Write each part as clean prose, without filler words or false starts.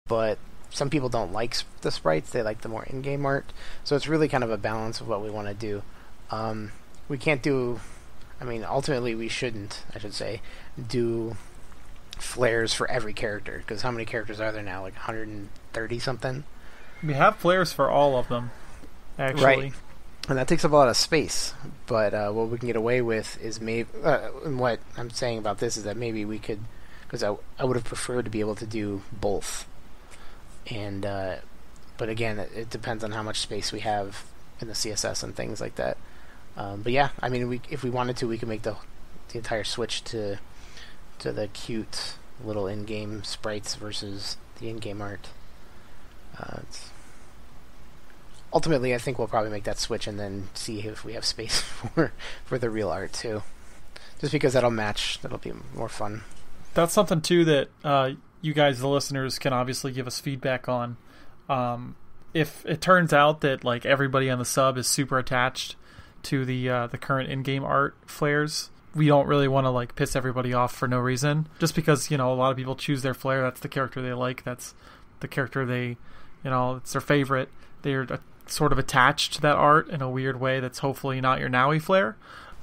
but some people don't like the sprites. They like the more in-game art. So it's really kind of a balance of what we want to do. We can't do... I mean, ultimately we shouldn't, I should say, do flairs for every character, because how many characters are there now? Like 130-something? We have flairs for all of them, actually. Right. And that takes up a lot of space. But what we can get away with is maybe... and what I'm saying about this is that maybe we could... Because I would have preferred to be able to do both. And but again, it depends on how much space we have in the CSS and things like that. But yeah, I mean, if we wanted to, we could make the entire switch to the cute little in-game sprites versus the in-game art. Ultimately, I think we'll probably make that switch and then see if we have space for the real art too. Just because that'll match, that'll be more fun. That's something too that you guys, the listeners, can obviously give us feedback on. If it turns out that like everybody on the sub is super attached to the current in-game art flairs, we don't really want to like piss everybody off for no reason. Just because, a lot of people choose their flair. That's the character they like. That's the character they, it's their favorite. They're sort of attached to that art in a weird way that's hopefully not your Nowy flair.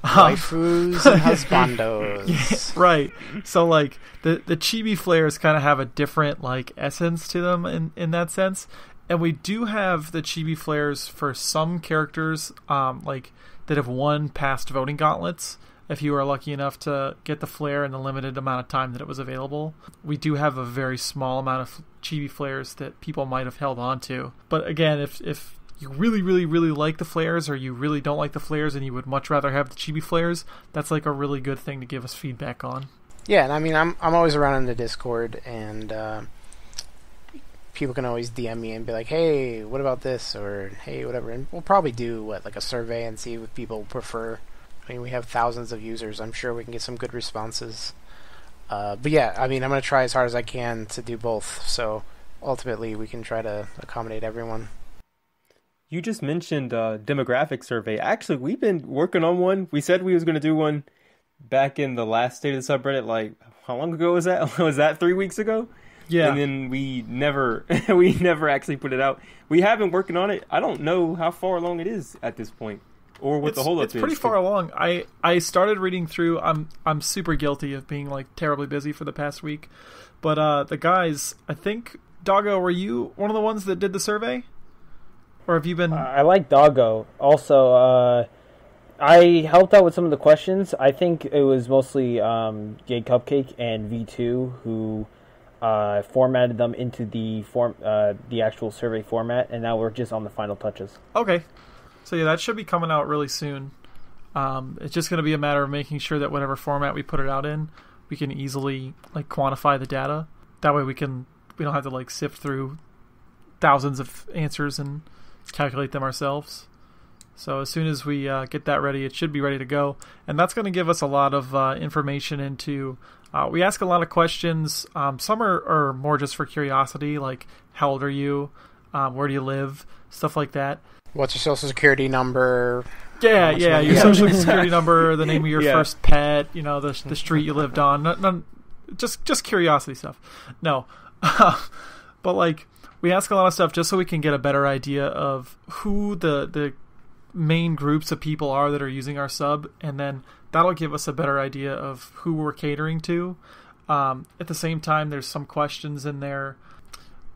Waifus and husbandos. Yeah, right. So like the chibi flairs kind of have a different like essence to them in that sense. And we do have the chibi flairs for some characters like that have won past voting gauntlets. If you are lucky enough to get the flair in the limited amount of time that it was available, we do have a very small amount of chibi flairs that people might have held on to. But again, if you really, really, really like the flairs, or you really don't like the flairs and you would much rather have the chibi flairs, that's like a really good thing to give us feedback on. Yeah, and I mean, I'm always around in the Discord, and people can always DM me and be like, hey, what about this? Or, hey, whatever. And we'll probably do, like a survey and see what people prefer. I mean, we have thousands of users. I'm sure we can get some good responses. But yeah, I mean, I'm going to try as hard as I can to do both. So ultimately, we can try to accommodate everyone. You just mentioned demographic survey. Actually, we've been working on one. We said we was going to do one back in the last state of the subreddit. Like, how long ago was that? Was that 3 weeks ago? Yeah. And then we never actually put it out. We have been working on it. I don't know how far along it is at this point, or what the holdup is. It's pretty far along. I started reading through. I'm super guilty of being like terribly busy for the past week, but the guys, I think, Doggo, were you one of the ones that did the survey, or have you been? I like Doggo. Also, I helped out with some of the questions. I think it was mostly Gay Cupcake and V2 who formatted them into the actual survey format, and now we're just on the final touches. Okay, so yeah, that should be coming out really soon. It's just going to be a matter of making sure that whatever format we put it out in, we can easily like quantify the data. That way we don't have to like sift through thousands of answers and calculate them ourselves. So as soon as we get that ready, it should be ready to go. And that's going to give us a lot of information into... we ask a lot of questions. Some are more just for curiosity, like how old are you? Where do you live? Stuff like that. What's your social security number? Yeah, your social security number, the name of your first pet, the street you lived on. None, just curiosity stuff. No. But like, we ask a lot of stuff just so we can get a better idea of who the main groups of people are that are using our sub, and then that'll give us a better idea of who we're catering to. At the same time, there's some questions in there,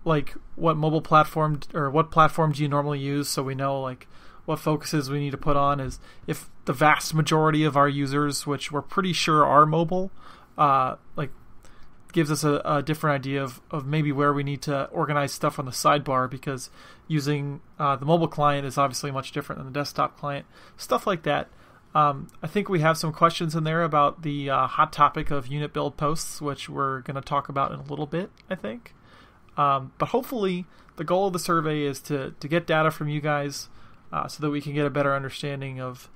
like what mobile platform or what platform do you normally use, so we know like what focuses we need to put on. Is if the vast majority of our users, which we're pretty sure are mobile, like gives us a different idea of maybe where we need to organize stuff on the sidebar, because using the mobile client is obviously much different than the desktop client. Stuff like that. I think we have some questions in there about the hot topic of unit build posts, which we're going to talk about in a little bit, I think. But hopefully the goal of the survey is to get data from you guys so that we can get a better understanding of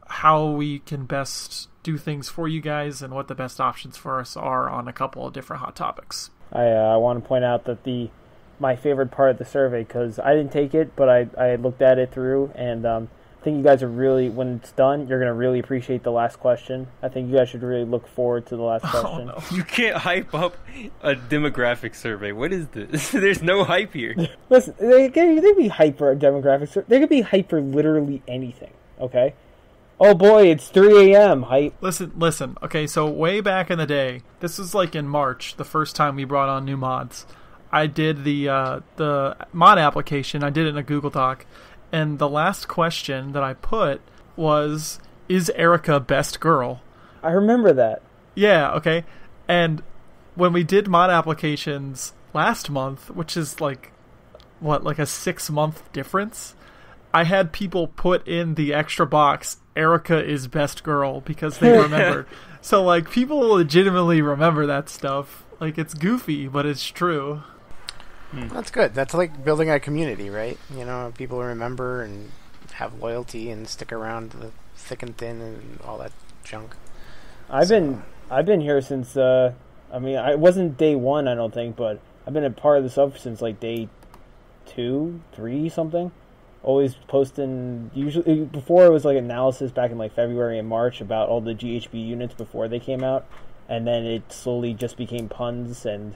how we can best do things for you guys and what the best options for us are on a couple of different hot topics. I want to point out that my favorite part of the survey, because I didn't take it, but I looked at it through, and think you guys are really, when it's done, you're going to really appreciate the last question. I think you guys should really look forward to the last question. No. You can't hype up a demographic survey. What is this? There's no hype here. Listen, they could be hype for a demographic survey. They could be hype for literally anything, okay? Oh boy, it's 3 a.m. Hype. Listen. Okay, so way back in the day, this was like in March, the first time we brought on new mods. I did the mod application. I did it in a Google Doc. And the last question that I put was, is Erica best girl? I remember that. Yeah, okay. And when we did mod applications last month, which is like a 6-month difference, I had people put in the extra box, Erica is best girl, because they remembered. So, like, people legitimately remember that stuff. Like, it's goofy, but it's true. That's good. That's like building a community, right? You know, people remember and have loyalty and stick around the thick and thin and all that junk. I've been here since I wasn't day 1, I don't think, but I've been a part of the sub since like day 2, 3 something. Always posting, usually before it was like analysis back in like February and March about all the GHB units before they came out, and then it slowly just became puns and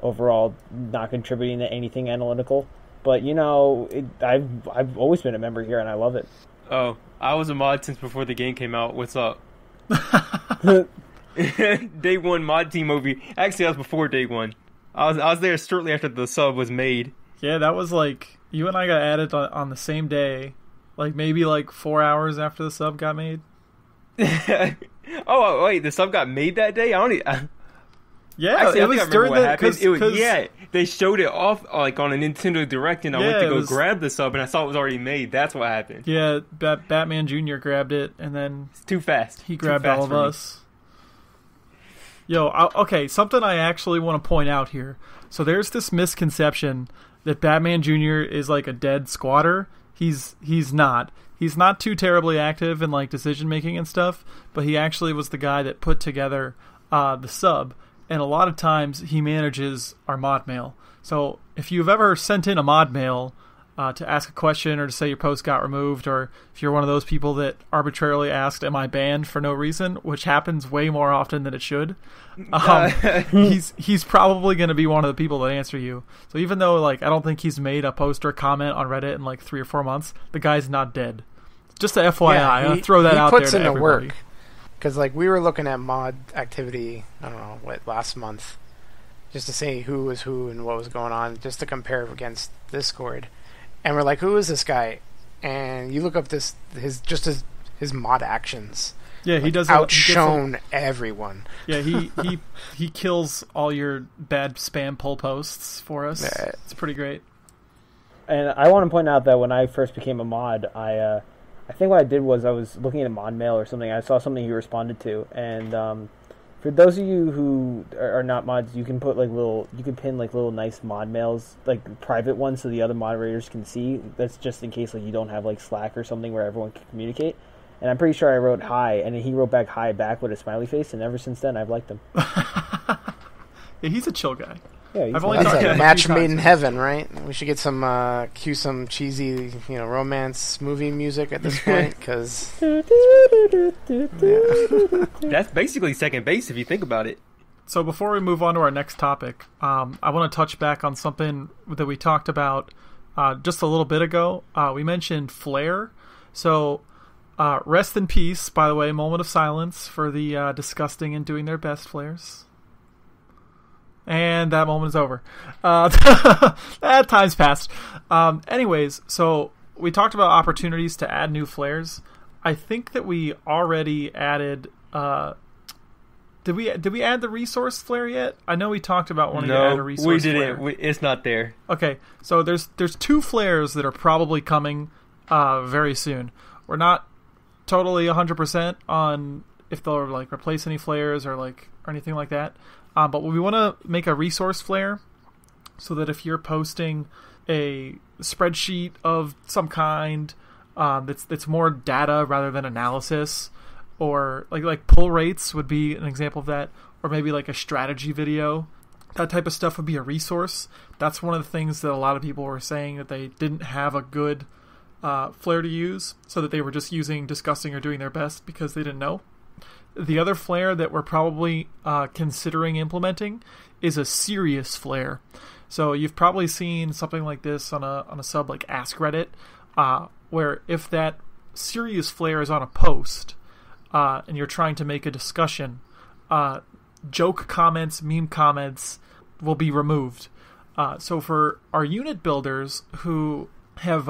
overall not contributing to anything analytical. But you know, I've always been a member here and I love it. Oh, I was a mod since before the game came out. What's up? Day 1 mod team over. Actually, that was before day 1. I was there shortly after the sub was made. Yeah, that was like, you and I got added on the same day, like maybe like 4 hours after the sub got made. Oh wait, the sub got made that day? Yeah, actually, it was during the they showed it off like on a Nintendo Direct, and I went to go grab the sub, and I saw it was already made. That's what happened. Yeah, Batman Jr. grabbed it, and then it's too fast. He grabbed all of us. Yo, okay, something I actually want to point out here. So there's this misconception that Batman Jr. is like a dead squatter. He's not. He's not too terribly active in like decision making and stuff, but he actually was the guy that put together the sub. And a lot of times he manages our mod mail. So if you've ever sent in a mod mail to ask a question or to say your post got removed, or if you're one of those people that arbitrarily asked, am I banned for no reason, which happens way more often than it should, he's probably going to be one of the people that answer you. So even though like I don't think he's made a post or comment on Reddit in like 3 or 4 months, the guy's not dead. Just a FYI, I'll throw that out there to everybody. Work. Because, like, we were looking at mod activity, I don't know, last month, just to see who was who and what was going on, just to compare against Discord. And we're like, who is this guy? And you look up his mod actions. Yeah, he does outshone everyone. Yeah, he kills all your bad spam pull posts for us. It's pretty great. And I want to point out that when I first became a mod, I think what I did was I was looking at a mod mail or something. I saw something you responded to, and for those of you who are not mods, you can put you can pin like little nice mod mails, like private ones, so the other moderators can see. That's just in case like you don't have like Slack or something where everyone can communicate. And I'm pretty sure I wrote hi, and he wrote back hi back with a smiley face, and ever since then I've liked him. Yeah, he's a chill guy. Yeah, I've only talked to him match made in heaven, right? We should get some cheesy, romance movie music at this point, because that's basically second base if you think about it. So before we move on to our next topic, I want to touch back on something that we talked about just a little bit ago. We mentioned Flair. So rest in peace, by the way, moment of silence for the disgusting and doing their best Flairs. And that moment is over. That time's passed. Anyways, so we talked about opportunities to add new Flairs. I think that we already added... Did we add the resource flare yet? I know we talked about wanting to add a resource flare. We didn't. It's not there. Okay, so there's 2 flares that are probably coming very soon. We're not totally 100% on if they'll like replace any flares or anything like that. But we want to make a resource flare so that if you're posting a spreadsheet of some kind that's more data rather than analysis, or like pull rates would be an example of that, or maybe like a strategy video, that type of stuff would be a resource. That's one of the things that a lot of people were saying that they didn't have a good flair to use, so that they were just using disgusting or doing their best because they didn't know. The other flair that we're probably considering implementing is a serious flair. So you've probably seen something like this on a sub like Ask Reddit, where if that serious flair is on a post and you're trying to make a discussion, joke comments, meme comments will be removed. So for our unit builders who have...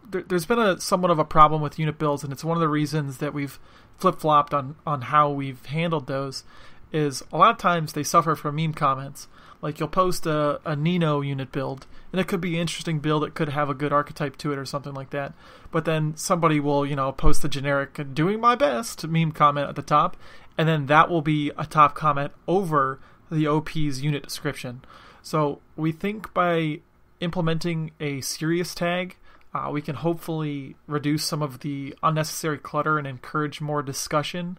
there's been somewhat of a problem with unit builds, and it's one of the reasons that we've flip-flopped on how we've handled those, is a lot of times they suffer from meme comments. Like, you'll post a Nino unit build, and it could be an interesting build, it could have a good archetype to it or something like that, but then somebody will, post the generic doing my best meme comment at the top, and then that will be a top comment over the OP's unit description. So we think by implementing a serious tag, we can hopefully reduce some of the unnecessary clutter and encourage more discussion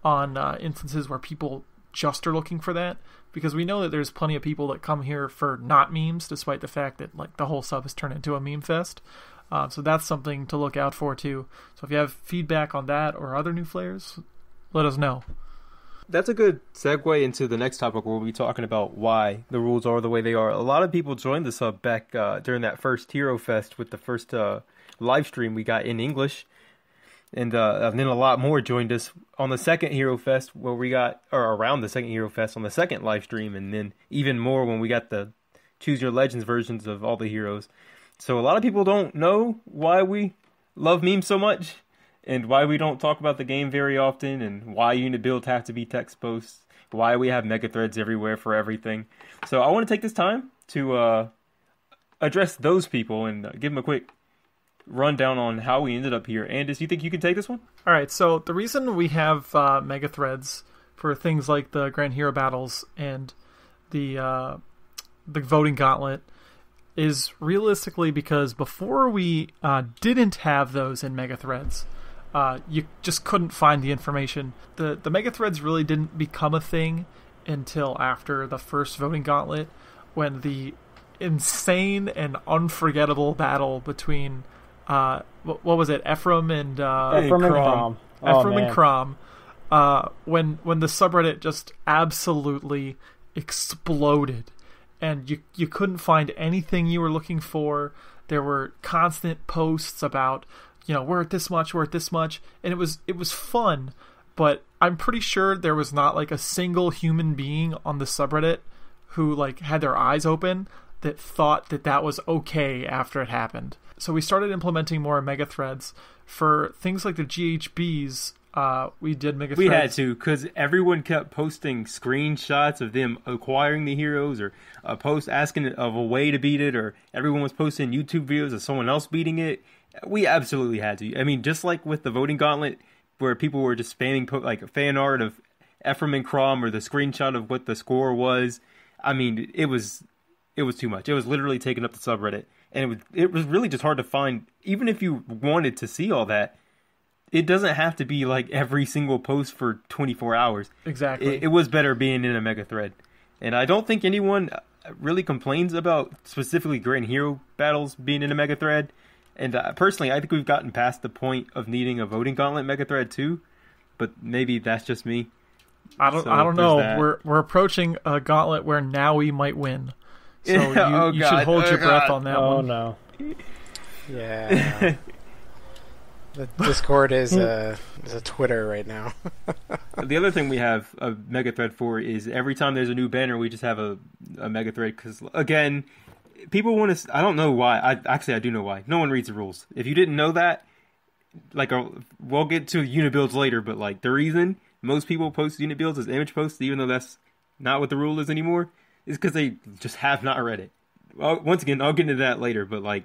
on instances where people just are looking for that, because we know that there's plenty of people that come here for not memes, despite the fact that like the whole sub has turned into a meme fest. So that's something to look out for too. So if you have feedback on that or other new flares, let us know. That's a good segue into the next topic where we'll be talking about why the rules are the way they are. A lot of people joined the sub back during that first Hero Fest with the first live stream we got in English. And then a lot more joined us on the second Hero Fest where we got, or around the second Hero Fest on the second live stream. And then even more when we got the Choose Your Legends versions of all the heroes. So a lot of people don't know why we love memes so much, and why we don't talk about the game very often, and why unit builds have to be text posts, why we have megathreads everywhere for everything. So I want to take this time to address those people and give them a quick rundown on how we ended up here. Andis, you think you can take this one? All right, so the reason we have megathreads for things like the Grand Hero battles and the voting gauntlet is realistically because before we didn't have those in megathreads, you just couldn't find the information. The megathreads really didn't become a thing until after the first voting gauntlet, when the insane and unforgettable battle between what was it, Ephraim and Crom. Ephraim and Crom, when the subreddit just absolutely exploded, and you couldn't find anything you were looking for. There were constant posts about, we're at this much, and it was fun, but I'm pretty sure there was not like a single human being on the subreddit who like had their eyes open that thought that was okay after it happened. So we started implementing more megathreads for things like the GHBs. We did megathreads. We had to, because everyone kept posting screenshots of them acquiring the heroes, or a post asking of a way to beat it, or everyone was posting YouTube videos of someone else beating it. We absolutely had to. I mean, just like with the voting gauntlet, where people were just spamming like a fan art of Ephraim and Crom or the screenshot of what the score was. I mean, it was too much. It was literally taking up the subreddit, and it was really just hard to find. Even if you wanted to see all that, it doesn't have to be like every single post for 24 hours. Exactly. It was better being in a mega thread. And I don't think anyone really complains about specifically Grand Hero battles being in a mega thread. And personally, I think we've gotten past the point of needing a voting gauntlet mega thread too. But maybe that's just me. I don't know. That. We're approaching a gauntlet where now we might win. So you should hold your breath on that one. Oh no. Yeah. The Discord is a Twitter right now. The other thing we have a mega thread for is every time there's a new banner, we just have a mega thread. Because again, people want to. I don't know why. I do know why. No one reads the rules. If you didn't know that, like we'll get to unit builds later. But like the reason most people post unit builds as image posts, even though that's not what the rule is anymore, is because they just have not read it. Well, once again, I'll get into that later. But like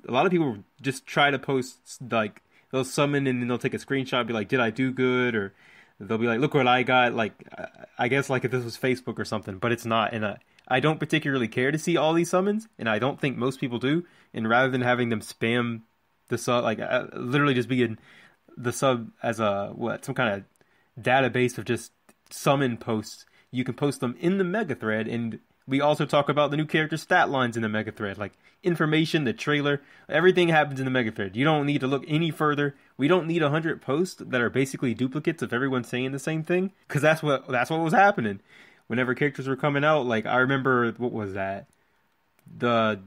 a lot of people just try to post like. They'll summon and then they'll take a screenshot and be like, did I do good? Or they'll be like, look what I got. Like, I guess like if this was Facebook or something, but it's not. And I don't particularly care to see all these summons, and I don't think most people do. And rather than having them spam the sub, like literally just be in the sub as some kind of database of just summon posts, you can post them in the mega thread. And We also talk about the new character stat lines in the megathread, like information, the trailer, everything happens in the megathread. You don't need to look any further. We don't need 100 posts that are basically duplicates of everyone saying the same thing, because that's what was happening whenever characters were coming out. Like, I remember, what was that? The